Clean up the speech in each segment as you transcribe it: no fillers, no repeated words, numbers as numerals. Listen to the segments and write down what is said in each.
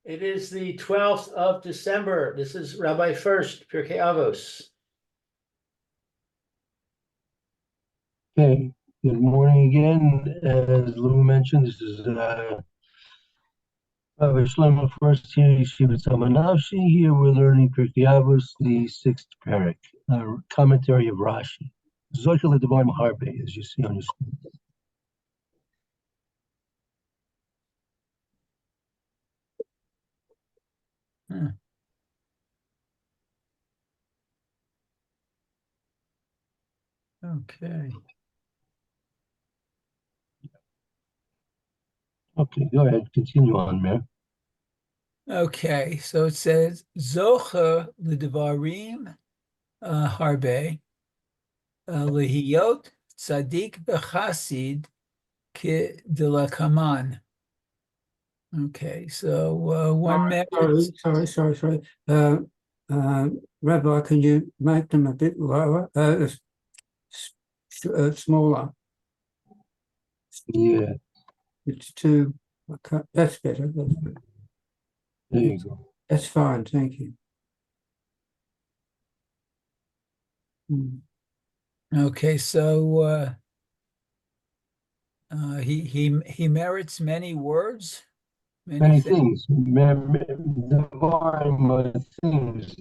It is the 12th of December. This is Rabbi Furst, Pierke Avos. Okay, good morning again. As Lou mentioned, this is Rabbi Shlomo Furst here, Yeshiva Tamanavshi. Here we're learning Pierke Avos, the sixth Pierke, commentary of Rashi. Zochel Devarim Harbe, as you see on your screen. Okay. Okay, go ahead, continue on, man. Okay, so it says Zocha L'Devarim Harbe Lehiyot Tzadik B'Chasid K'Delakaman. Okay, so one merit. Sorry. Rabbi, can you make them a bit lower, smaller? Yeah, It's too. That's better. there you go. That's fine. Thank you. Okay, so he merits many words, Many things. Devarim are things.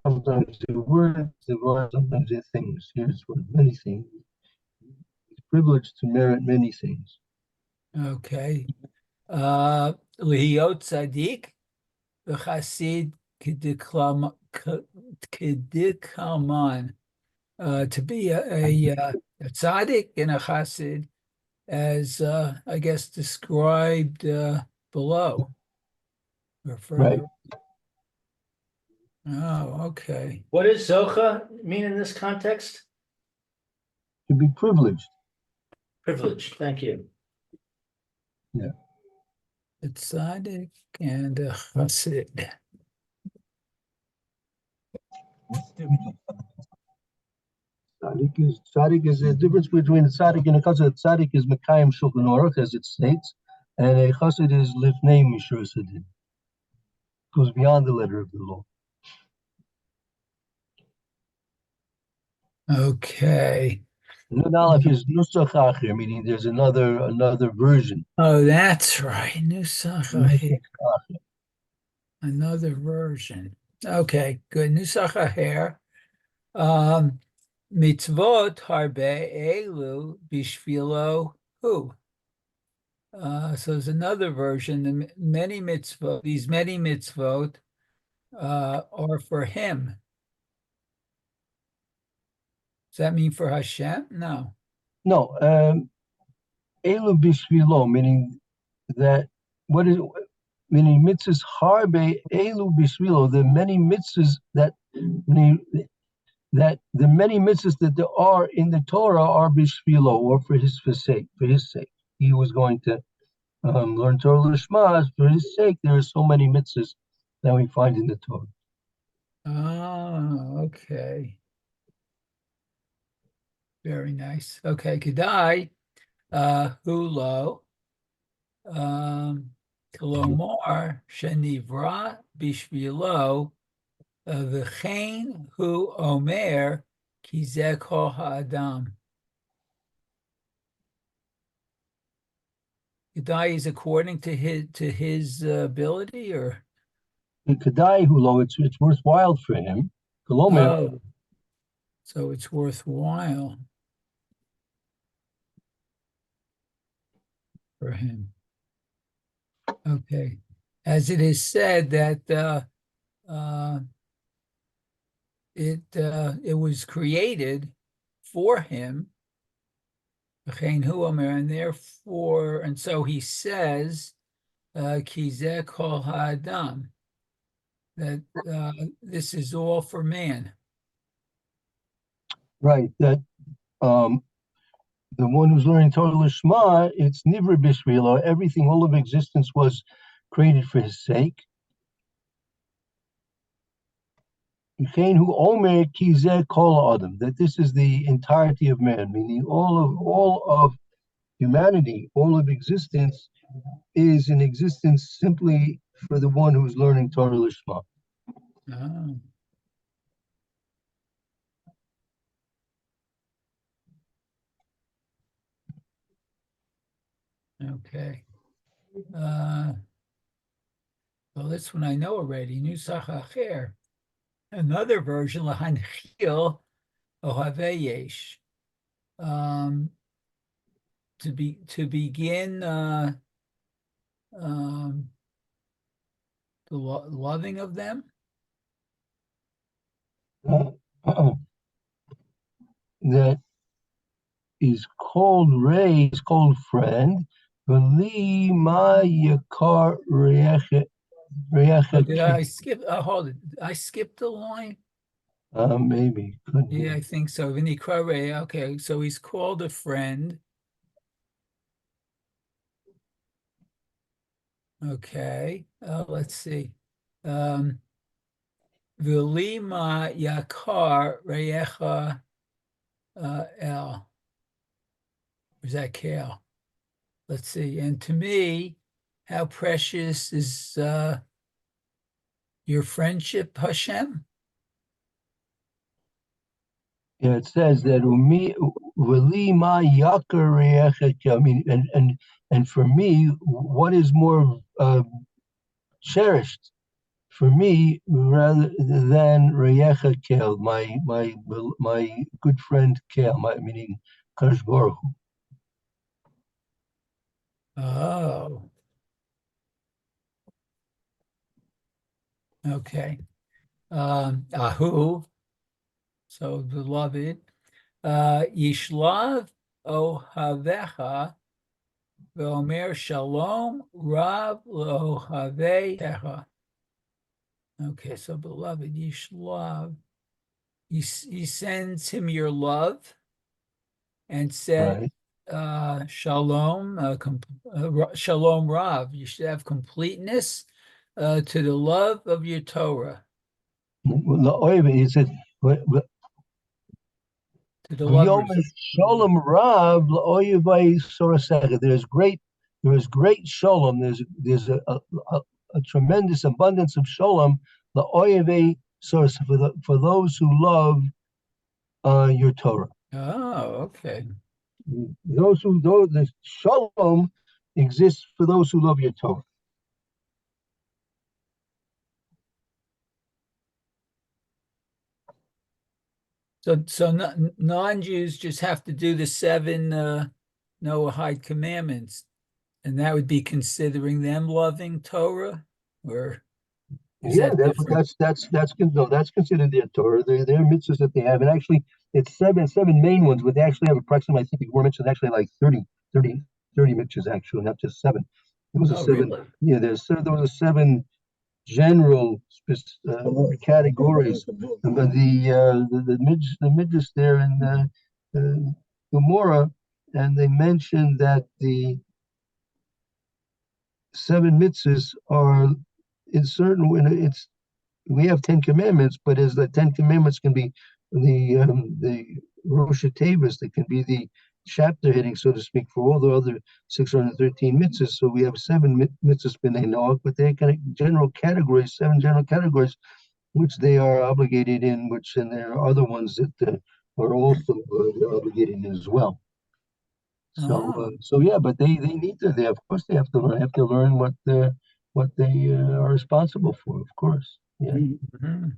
Sometimes they're words, sometimes they're things. Here's what many things. He's privileged to merit many things. Okay. Lehiyot tzadik v'chasid k'diklaman. To be a tzaddik and a chassid, as I guess described below or further. Right. Oh, okay. What does Zocha mean in this context? To be privileged. Privileged, thank you. Yeah. A tzaddik and a chassid. Tzaddik is the difference between a tzaddik and a chassid. A tzaddik is Mekayim Shulchan Aruch, as it states, and a chassid is Lifnei Mishur Sadin. Goes beyond the letter of the law. Okay. Nunalef is Nusach Acher, meaning there's another version. Oh, that's right. Nusach Acher. Another version. Okay, good. Nusach Acher. Mitzvot harbe elu bishvilo hu. So there's another version. The many mitzvot, these many mitzvot are for him. Does that mean for Hashem? No. No, elu bishvilo, meaning that meaning mitzvahs harbe elu bishvilo, the many mitzvahs that the many mitzvahs that there are in the Torah are bishvilo, or for his sake. He was going to learn Torah Lishma. For his sake, there are so many mitzvahs that we find in the Torah. Oh, okay. Very nice. Okay, Kedai, Hulo, Kolomar, Shenivra, Bishvilo, V'chein hu omer, ki zeh kol ha'adam. Kedai is according to his ability, or In Kedai Hulo, it's worthwhile for him. oh, so it's worthwhile for him. Okay, as it is said that it was created for him, and therefore, and so he says, ki zeh kol ha'adam, that this is all for man. Right, that the one who's learning Torah Lishma, it's Nivra Bishvilo, everything, all of existence was created for his sake. That this is the entirety of man, meaning all of humanity, all of existence is in existence simply for the one who's learning Torah Lishma. Oh. Okay. Well, this one I know already. Nusach Acher. Another version, Lahanchil Ohavei Yesh. To begin the loving of them. That is called Ray, is called friend. V'li ma yakar re'echet Oh, did I skip? Hold it. I skipped the line. maybe. Could be. Yeah, I think so. Vinikra Ray. Okay, so he's called a friend. Okay, let's see. V'li ma yakar re'echa el. Or is that Kale? Let's see. And to me, how precious is your friendship, Hashem? Yeah, it says that v'li ma yakar re'echet. I mean, and for me, what is more cherished for me rather than Reyecha Kel, my good friend Kel, meaning Kadosh Baruch Hu. Oh, okay. Ahu, so beloved. Yishlav ohavecha ve'omer shalom rav lohavecha. Okay, so beloved, Yishlav. He sends him your love and said, Right. Shalom, Shalom Rav. You should have completeness to the love of your Torah. He said, To the love of Shalom Rav La'oyevai Sorasecha. There is great shalom. There's a tremendous abundance of shalom La'oyevai Sorasecha for those who love your Torah. Oh, okay. The shalom exists for those who love your Torah. So non-Jews just have to do the 7 Noahide commandments, and that would be considering them loving Torah, or is Yeah, that different? that's considered their Torah. Their mitzvahs that they have, and actually it's seven main ones, but they actually have approximately, I think the Gemara mentioned actually like 30 mitzvahs actually, not just 7. It was a Oh, 7. really? Yeah, there was a 7 general categories, but the midrash there in Gemara, and they mentioned that the 7 mitzvahs are in certain way. We have 10 commandments, but as the 10 commandments can be the Rosh Hashanah, that can be the chapter heading, so to speak, for all the other 613 mitzvahs. So we have 7 mitzvahs b'nei Noach, but they're kind of general categories, 7 general categories, which they are obligated in, and there are other ones that are also obligated in as well. So yeah, but they need to. Of course, they have to learn. What they are responsible for. Of course, yeah. Mm-hmm.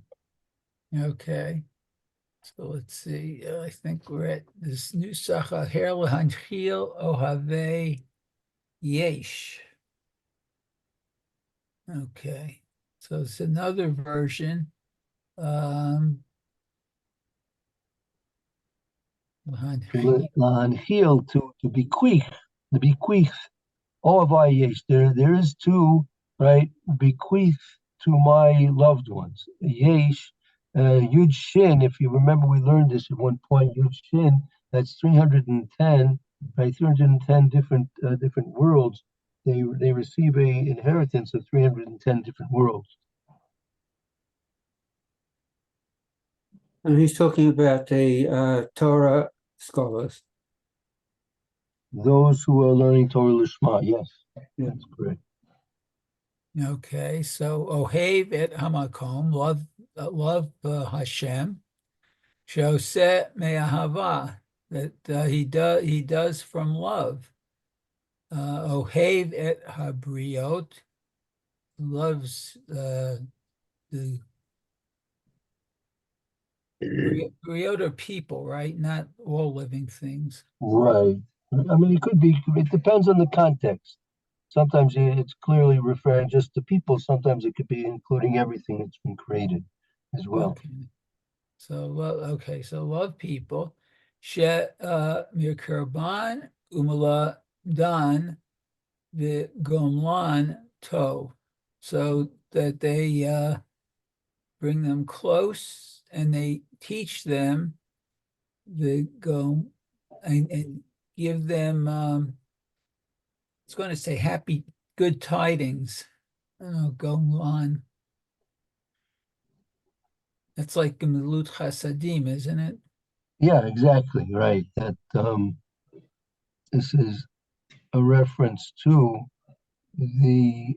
Okay. So let's see. I think we're at this Nusach Acher Lahanchil Ohavei Yesh. Okay. So it's another version. Lahanchil, to bequeath, the bequeath. Oavayesh. There is two, right? Bequeath to my loved ones. Yesh, Yud Shin. If you remember, we learned this at one point. Yud Shin. That's 310, right? 310 different worlds. They receive a inheritance of 310 different worlds. And he's talking about the Torah scholars. Those who are learning Torah Lishma, yes, Yeah. that's correct. Okay, so Ohev et Hamakom, love Hashem. Shoseh me'ahava, that he does from love. Ohev et Habriot, loves the Briot are people, right? Not all living things. Right. I mean, it depends on the context. Sometimes it's clearly referring just to people. Sometimes it could be including everything that's been created as well. Okay. So love people. She mirkarban umala dan the gomlan to, so that they bring them close and they teach them the gom and give them it's going to say happy good tidings. Gomlan. That's like Gemilut Chasadim, isn't it? Yeah, exactly. Right. That this is a reference to the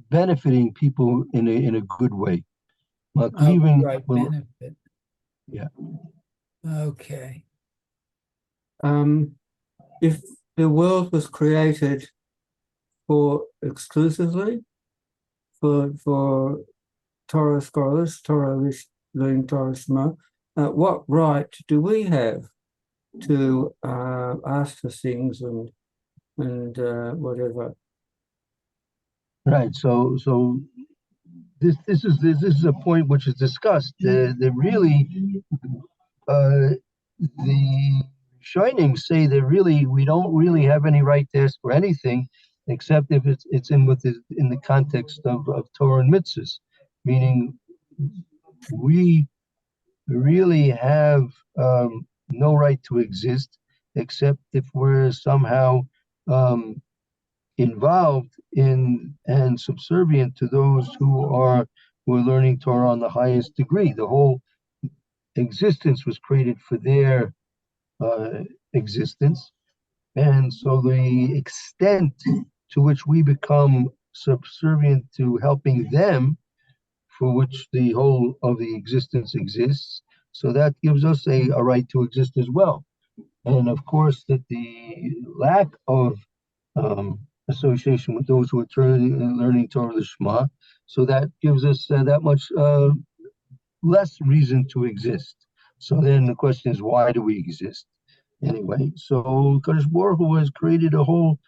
benefiting people in a good way. Well, could Oh, even right, well, benefit. yeah. Okay. If the world was created for exclusively for Torah scholars, learning Torah Shema, what right do we have to ask for things and whatever? Right. So this is a point which is discussed. The really the Shining say that really we don't really have any right to ask for anything, except if it's in the context of Torah and mitzvahs, meaning we really have no right to exist except if we're somehow um, involved in and subservient to those who are learning Torah on the highest degree. The whole existence was created for their existence, and so the extent to which we become subservient to helping them, for which the whole of the existence exists, so that gives us a right to exist as well. And of course, that the lack of association with those who are learning Torah the Shema, so that gives us that much less reason to exist. So then the question is, why do we exist anyway? So Kadosh Baruch Hu has created a whole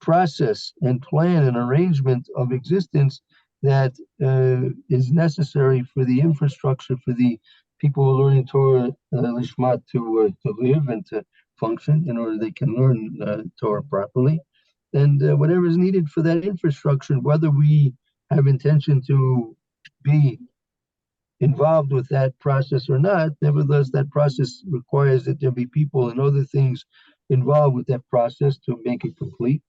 process and plan and arrangement of existence that is necessary for the infrastructure for the people who are learning Torah Lishma to live and to function in order they can learn Torah properly. And whatever is needed for that infrastructure, whether we have intention to be involved with that process or not, nevertheless, that process requires that there be people and other things involved with that process to make it complete.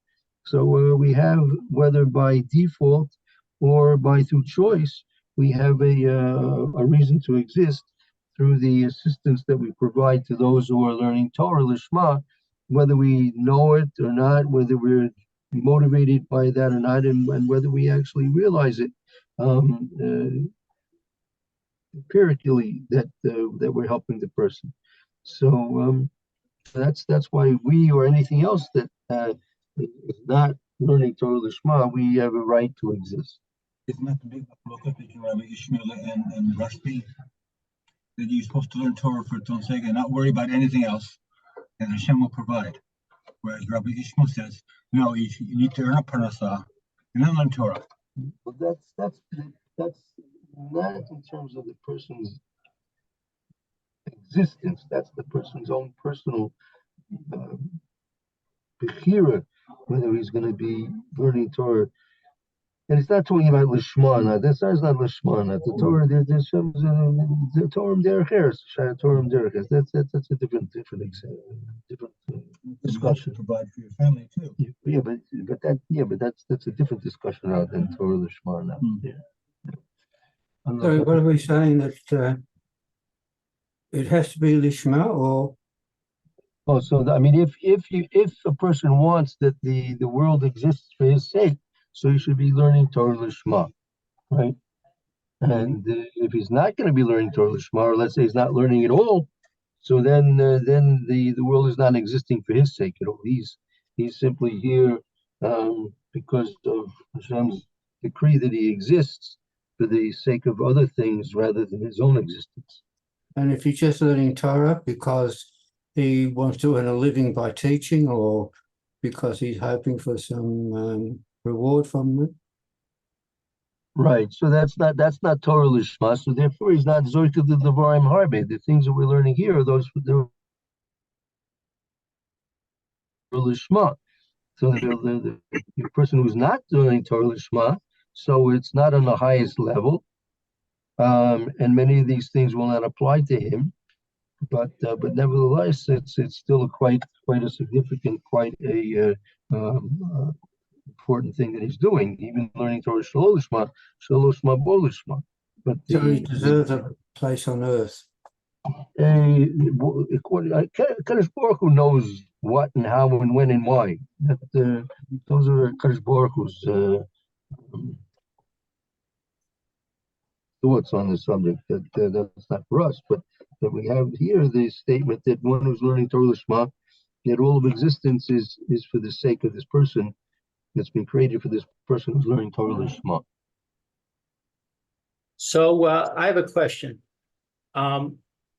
So we have, whether by default or by through choice, we have a reason to exist through the assistance that we provide to those who are learning Torah Lishma, whether we know it or not, whether we're motivated by that or not, and whether we actually realize it. Empirically that we're helping the person. So that's why we or anything else that is not learning Torah Lishma, we have a right to exist. Isn't that the big block between Rabbi Ishmael and Rashbi? That you're supposed to learn Torah for its own sake and not worry about anything else, and Hashem will provide. Whereas Rabbi Ishmael says, no, you need to earn a parnasah and then learn Torah. Well, that's not in terms of the person's existence. That's the person's own personal bechira, whether he's going to be learning Torah. And it's not talking about Lishmana. That's not Lishmana. The Torah, there's the Torah Derech, Torah Derech. That's a different discussion. Provide for your family too. Yeah, but that's a different discussion rather than Torah Lishmana. Yeah. So what are we saying, that it has to be Lishma, or Oh, so I mean, if a person wants that the world exists for his sake, so he should be learning Torah Lishma, right? And if he's not going to be learning Torah Lishma, or let's say he's not learning at all, so then the world is not existing for his sake at all. He's simply here because of Hashem's decree that he exists for the sake of other things rather than his own existence. And if he's just learning Torah because he wants to earn a living by teaching, or because he's hoping for some reward from it. Right. So that's not Torah Lishma. So therefore he's not Zoyka the Devarim Harbe. The things that we're learning here are those Torah Lishma. So the person who's not doing Torah Lishma, so it's not on the highest level. And many of these things will not apply to him. But nevertheless, it's still quite a significant, quite a important thing that he's doing. Even learning Torah Shalolishma, Shalolishma Bolishma. But So he deserves a place on earth. Kadosh Baruch Hu knows what and how and when and why. Those are Kadosh Baruch Hu's thoughts on the subject. That's not for us, but we have here the statement that one who's learning Torah Lishma, that all of existence is for the sake of this person that's been created for this person who's learning Torah Lishma. So I have a question.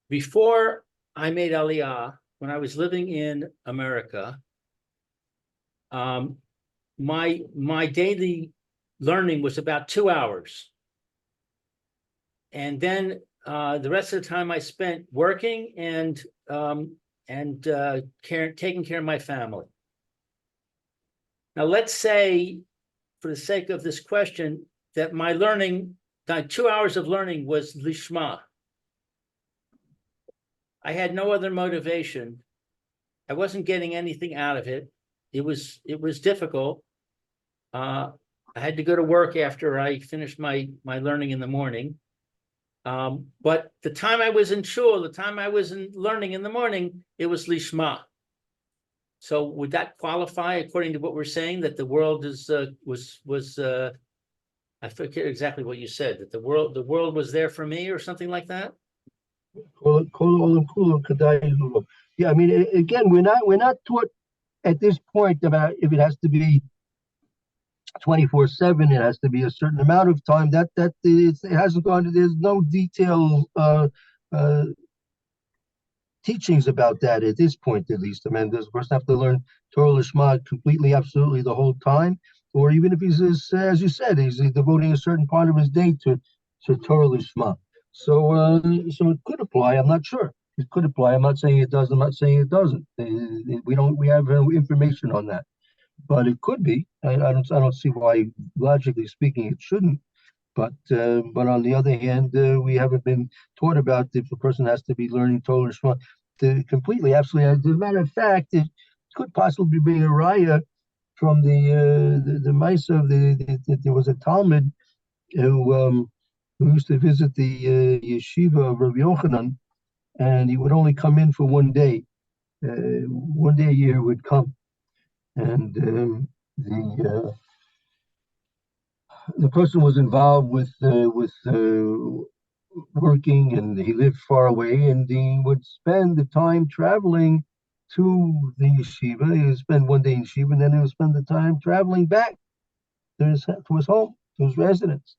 Before I made Aliyah, when I was living in America, my daily learning was about 2 hours. And then the rest of the time I spent working and taking care of my family. Now, let's say, for the sake of this question, that my 2 hours of learning was Lishma. I had no other motivation. I wasn't getting anything out of it. It was difficult. I had to go to work after I finished my learning in the morning. But the time I was in shul, the time I was learning in the morning, it was Lishma. So would that qualify, according to what we're saying, that the world was I forget exactly what you said, that the world was there for me or something like that? Yeah, I mean, again, we're not taught at this point about if it has to be 24/7. It has to be a certain amount of time. It hasn't gone. There's no detailed teachings about that at this point, at least. I mean, does the person have to learn Torah Lishma completely, absolutely the whole time, or even if he's, as you said, he's devoting a certain part of his day to Torah Lishma. So it could apply. I'm not sure. It could apply. I'm not saying it does. I'm not saying it doesn't. We have information on that, but it could be. I don't see why, logically speaking, it shouldn't. But on the other hand, we haven't been taught about if the person has to be learning Torah Lishma completely, absolutely. As a matter of fact, it could possibly be a raya from the mice of there was a Talmud who used to visit the yeshiva of Rabbi Yochanan, and he would only come in for one day. One day a year would come, and the person was involved with working, and he lived far away, and he would spend the time traveling to the yeshiva. He would spend one day in yeshiva, and then he would spend the time traveling back to his home, to his residence.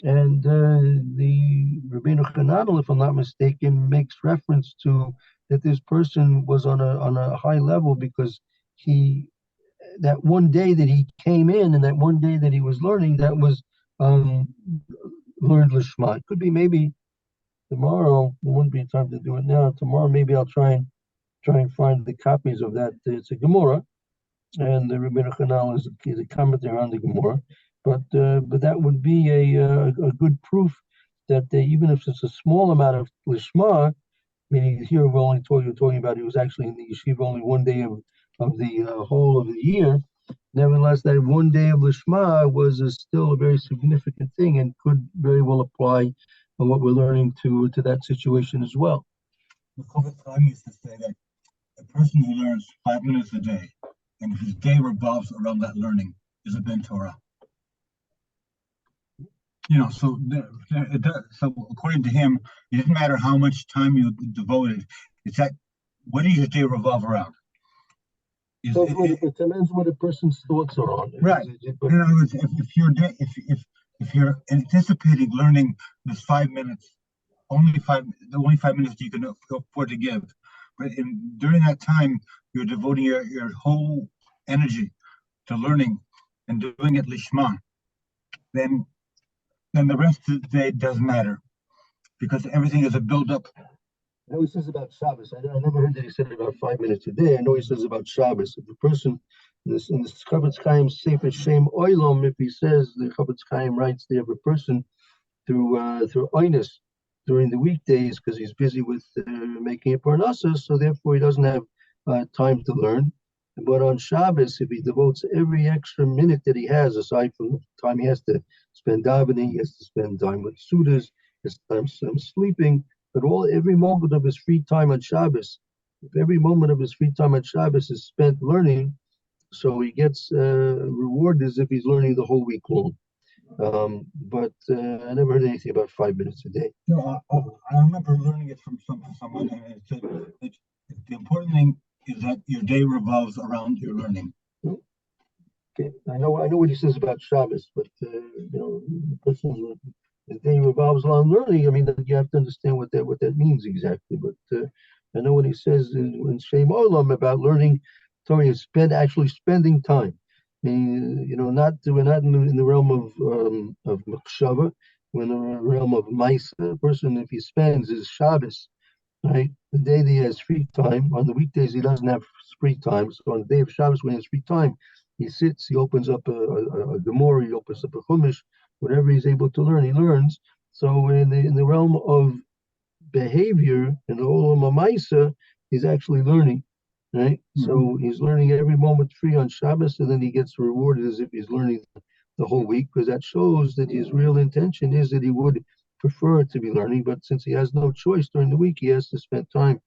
And the Rabbeinu Chananel, if I'm not mistaken, makes reference to that this person was on a high level because that one day that he came in and that one day that he was learning, that was learned Lishma. It could be maybe tomorrow. There wouldn't be time to do it now. Tomorrow, maybe I'll try and find the copies of that. It's a Gemara, and the Rabbeinu Chananel is a commentary on the Gemara. But that would be a good proof that even if it's a small amount of Lishma, meaning here we're only talking about he was actually in the yeshiva only one day of the whole of the year. Nevertheless, that one day of Lishma was still a very significant thing and could very well apply what we're learning to that situation as well. The Chofetz Chaim used to say that a person who learns 5 minutes a day, and if his day revolves around that learning, is a ben Torah. So it does. So according to him, it doesn't matter how much time you devoted. It's that what does your day revolve around? So it depends what a person's thoughts are on. Right. But In other words, if you're anticipating learning this 5 minutes, the only 5 minutes you can afford to give, but during that time you're devoting your whole energy to learning and doing it lishma, then the rest of the day doesn't matter because everything is a build-up. I know he says about Shabbos. I never heard that he said about 5 minutes a day. I know he says about Shabbos. If the person in this Chofetz Chaim Sefer Shem Oilom, if he says the Chofetz Chaim writes there of a person through oinus during the weekdays because he's busy with making a parnasa, so therefore he doesn't have time to learn. But on Shabbos, if he devotes every extra minute that he has, aside from the time he has to spend davening, he has to spend time with sudas, his time sleeping, but every moment of his free time on Shabbos, if every moment of his free time on Shabbos is spent learning, so he gets reward as if he's learning the whole week long. But I never heard anything about 5 minutes a day. No, I remember learning it from someone, and it said that the important thing is that your day revolves around your learning. Okay, I know what he says about Shabbos, but the person's day revolves around learning. I mean, you have to understand what that means exactly. But I know what he says in Shem Olam about learning Torah is actually spending time. And, we're not in the realm of Machshava, we're in the realm of Maisa. A person, if he spends his Shabbos, right, the day that he has free time, on the weekdays he doesn't have free time, so on the day of Shabbos when he has free time, he sits, he opens up a Gemara, he opens up a Chumash, whatever he's able to learn, he learns. So in the realm of behavior, in the Olam Maisa, he's actually learning, right? Mm-hmm. So he's learning every moment free on Shabbos, and then he gets rewarded as if he's learning the whole week, because that shows that his real intention is that he would prefer to be learning, but since he has no choice during the week, he has to spend time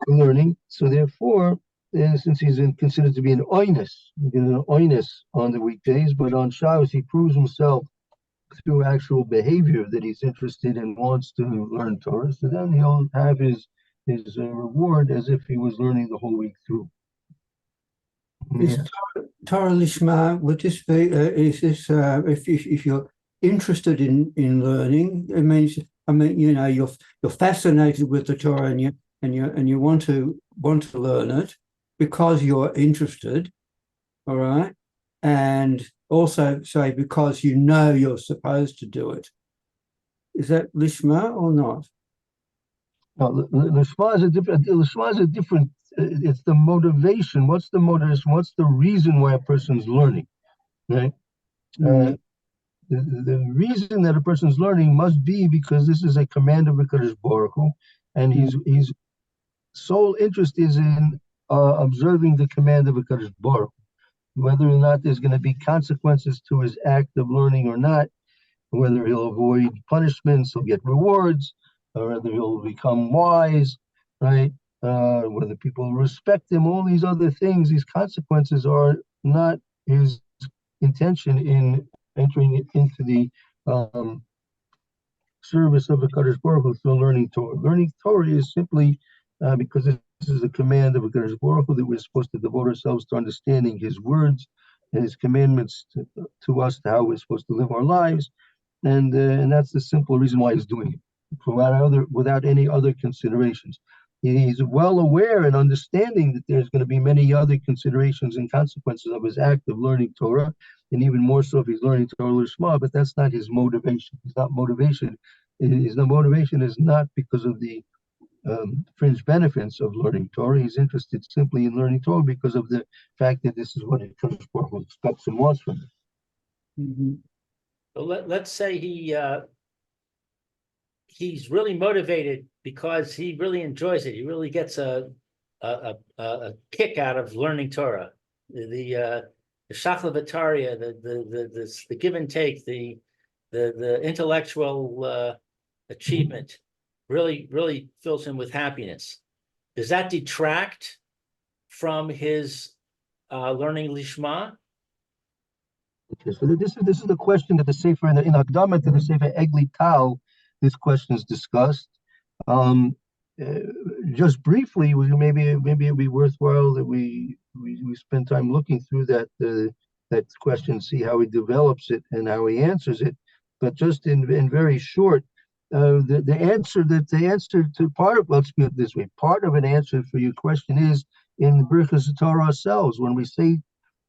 learning. So therefore, since he's considered to be an oinus on the weekdays, but on Shabbos he proves himself through actual behavior that he's interested and wants to learn Torah. So then he'll have his reward as if he was learning the whole week through. Is Torah Lishma, would this be, is this, if you're interested in learning, it means, you're fascinated with the Torah and you want to learn it because you're interested, all right? And also say because you're supposed to do it. Is that Lishma or not? No, Lishma is a different, it's the motivation. What's the motivation? What's the reason why a person's learning, right? Mm-hmm. The reason that a person's learning must be because this is a command of HaKadosh Baruch Hu, and his sole interest is in observing the command of HaKadosh Baruch Hu. Whether or not there's going to be consequences to his act of learning or not, whether he'll avoid punishments, he'll get rewards, or whether he'll become wise, right? Whether people respect him, all these other things, these consequences are not his intention in entering into the service of the HaKadosh Baruch Hu through learning Torah. Learning Torah is simply because this is a command of the HaKadosh Baruch Hu that we're supposed to devote ourselves to understanding his words and his commandments to us, to how we're supposed to live our lives. And that's the simple reason why he's doing it, without any other considerations. He's well aware and understanding that there's going to be many other considerations and consequences of his act of learning Torah, and even more so if he's learning Torah Lishma, but that's not his motivation. His motivation is not because of the fringe benefits of learning Torah. He's interested simply in learning Torah because of the fact that this is what HaKadosh Baruch Hu expects and wants from him. Mm-hmm. So let's say he's really motivated because he really enjoys it. He really gets a kick out of learning Torah. The shachlavataria, the give and take, the intellectual achievement really fills him with happiness. Does that detract from his learning Lishma? Okay, so this is the question that the Sefer in Hakdama to the Sefer Egli Tal, this question is discussed. Um, uh, just briefly, maybe it'd be worthwhile that we spend time looking through that question, see how he develops it and how he answers it. But just in very short, the answer to part of, let's put it this way, part of an answer for your question is in the Birchas Torah ourselves when we say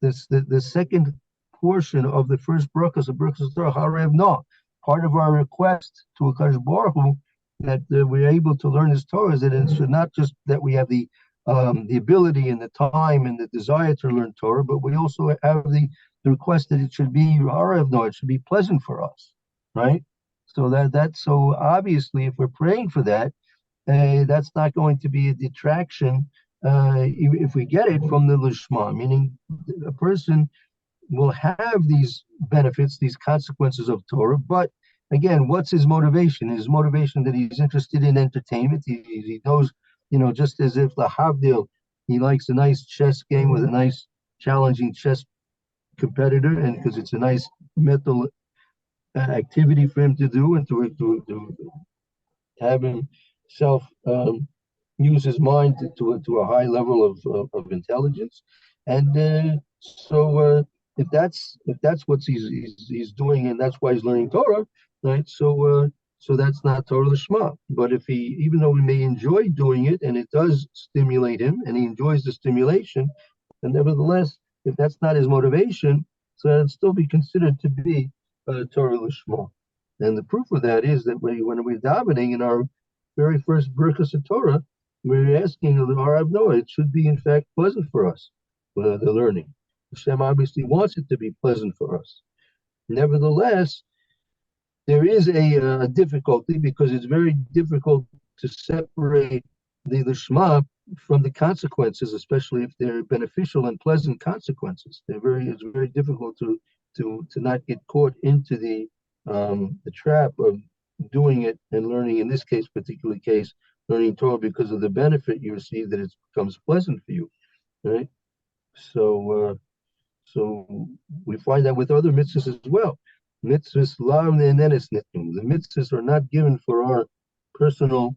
this the second portion of the first brachas of Birchas Torah, Harev No. Part of our request to Hakadosh Baruch Hu that we're able to learn this Torah is that it should not just that we have the ability and the time and the desire to learn Torah, but we also have the request that it should be Harev No. It should be pleasant for us, right? So that's so obviously if we're praying for that, that's not going to be a detraction if we get it from the Lishma, meaning a person will have these benefits, these consequences of Torah. But again, what's his motivation? His motivation that he's interested in entertainment. He knows, just as if the Havdil, he likes a nice chess game with a nice challenging chess competitor, and because it's a nice mental activity for him to do and to have himself use his mind to a high level of intelligence, and so if that's what he's doing, and that's why he's learning Torah, right? So that's not Torah Lishma. But if he, even though he may enjoy doing it, and it does stimulate him, and he enjoys the stimulation, and nevertheless, if that's not his motivation, so it'd still be considered to be Torah Lishma. And the proof of that is that when we're davening in our very first Birkas of Torah, we're asking of the Harav Noah, it should be in fact pleasant for us, the learning. Hashem obviously wants it to be pleasant for us. Nevertheless, there is a difficulty because it's very difficult to separate the Lishma from the consequences, especially if they're beneficial and pleasant consequences. It's very difficult to not get caught into the trap of doing it and learning, in this particular case, learning Torah because of the benefit you receive, that it becomes pleasant for you, right? So we find that with other mitzvahs as well. Mitzvahs lav ne'enes nitim. The mitzvahs are not given for our personal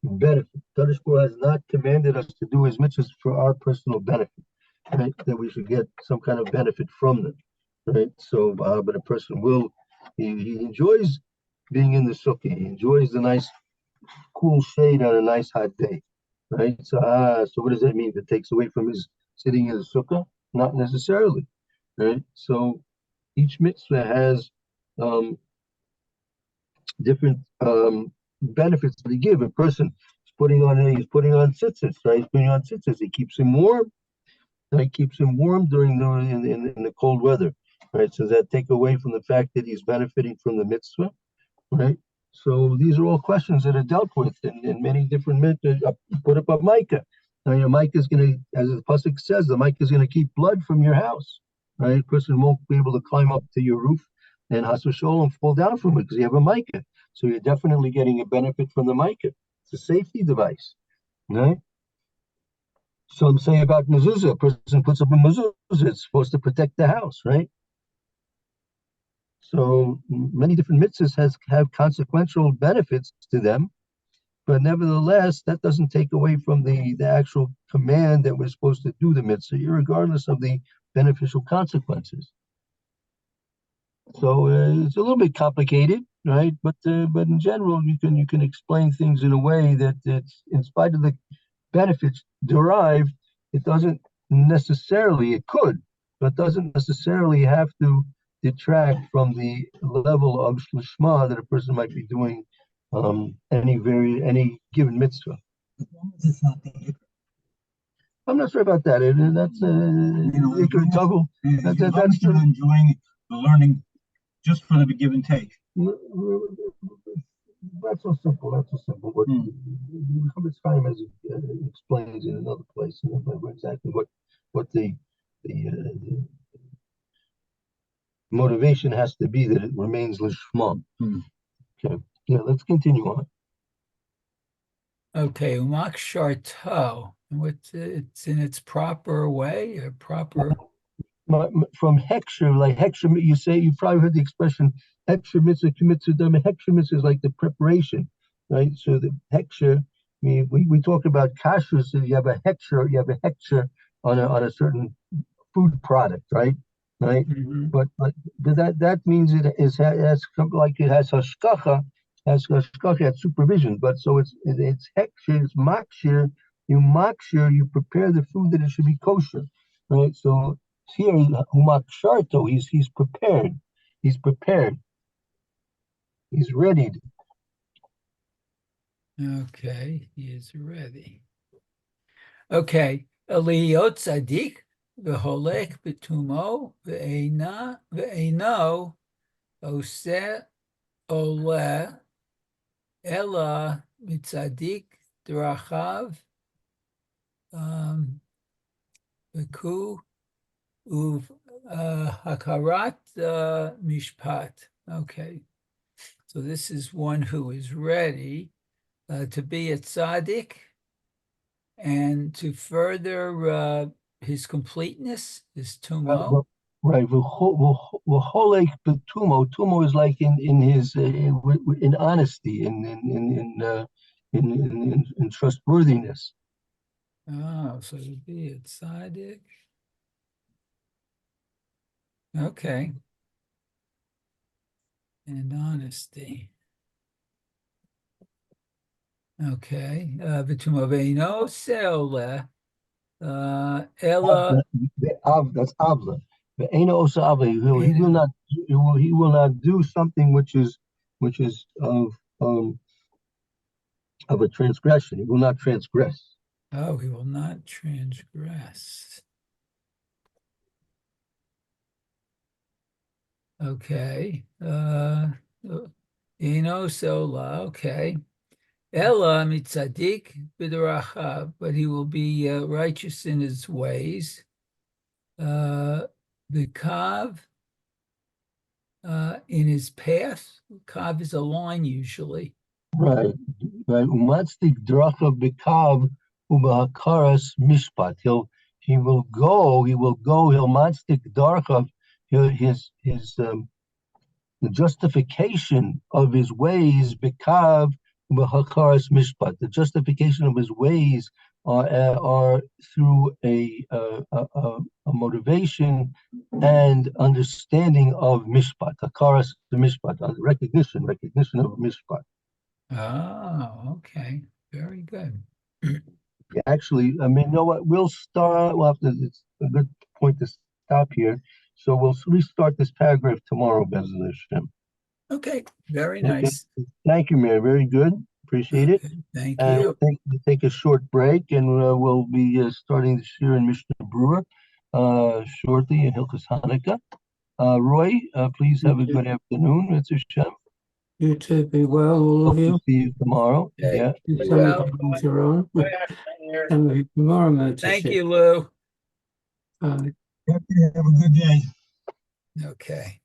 benefit. Kadosh Baruch has not commanded us to do his mitzvahs for our personal benefit, right? That we should get some kind of benefit from them, right? So, but a person he enjoys being in the sukkah. He enjoys the nice, cool shade on a nice hot day, right? So what does that mean? It takes away from his sitting in the sukkah? Not necessarily, right? So each mitzvah has different benefits that he give. A person is putting on tzitzis, right? He's putting on tzitzis. He keeps him warm. It keeps him warm during in the cold weather, right? So that take away from the fact that he's benefiting from the mitzvah, right? So these are all questions that are dealt with in many different mitzvahs. Put up a mica. Now your mica is going to, as the pasuk says, the mica is going to keep blood from your house, right? A person won't be able to climb up to your roof and chas v'sholom fall down from it because you have a mica. So you're definitely getting a benefit from the mica. It's a safety device, right? So I'm saying about mezuzah, a person puts up a mezuzah, it's supposed to protect the house, right? So many different mitzvahs have consequential benefits to them, but nevertheless, that doesn't take away from the actual command that we're supposed to do the mitzvah, regardless of the beneficial consequences. So it's a little bit complicated, right? But in general, you can explain things in a way that it's, in spite of the benefits derived, it doesn't necessarily, it could, but doesn't necessarily have to detract from the level of lishma that a person might be doing any given mitzvah. As long as it's not the ikr. I'm not sure about that. That's ikr toggle. As long as you're enjoying the learning just for the give and take. That's so simple. That's so simple. But Chavetz Chaim, as it explains in another place, exactly what the motivation has to be, that it remains lishma. Okay. Yeah. Let's continue on. Okay, umak sharto. What's it's in its proper way or proper? From hechsher, like hechsher, you probably heard the expression hechsher mitzvah kimitzu dam. Hechsher mitzvah is like the preparation, right? So the hechsher, I mean, we talk about kashrus. So you have a hechsher on a certain food product, right? Right. Mhm. But that means it like it has hashkacha, has supervision. But so it's hechsher, it's makshir. You prepare the food that it should be kosher, right? So here, humaksharto, he's prepared. He's prepared. He's ready. Okay, he is ready. Okay, Eliyot Tzadik, v'holek b'tumo, v'eino, oseh ole, ela mitzadik drachav, v'ku, uv hakarat mishpat. Okay, so this is one who is ready to be a tzaddik and to further his completeness, his tumo. Right. V'holek b'tumo. Tumo is like in his in honesty, in trustworthiness. Oh, so to be a tzaddik. Okay. And honesty. Okay. V'tumo ve'ino se'oleh. Ella. That's avla. But ain't also avla. He will not do something which is of a transgression. He will not transgress. Oh, he will not transgress. Okay. Sola. Okay. Ella mitzadik b'derachav, but he will be righteous in his ways. The kav in his path. Kav is a line usually. Right. Umatzdik drachav bekav ubahakaras mishpat. He'll matzdik drachav. The justification of his ways bekav ubahakaras mishpat. The justification of his ways are through a motivation and understanding of mishpat. Hakaras the mishpat, recognition of mishpat. Oh, okay. Very good. Yeah, actually, I mean, you know what? It's a good point to stop here. So we'll restart this paragraph tomorrow, Bezalel Hashem. Okay, very Okay. nice. Thank you, Mary. Very good. Appreciate it. Okay, thank And you. we'll take a short break, and we'll be starting this year in Mishnah Brewer shortly in Hilchos Hanukkah. Roy, please have a good afternoon. It's Hashem. You too, be well, all Hope of to you. see you tomorrow. Okay. Yeah. Some of you later on. Some of you tomorrow, Motor Thank Ship. you, Lou. Bye. Have a good day. Okay.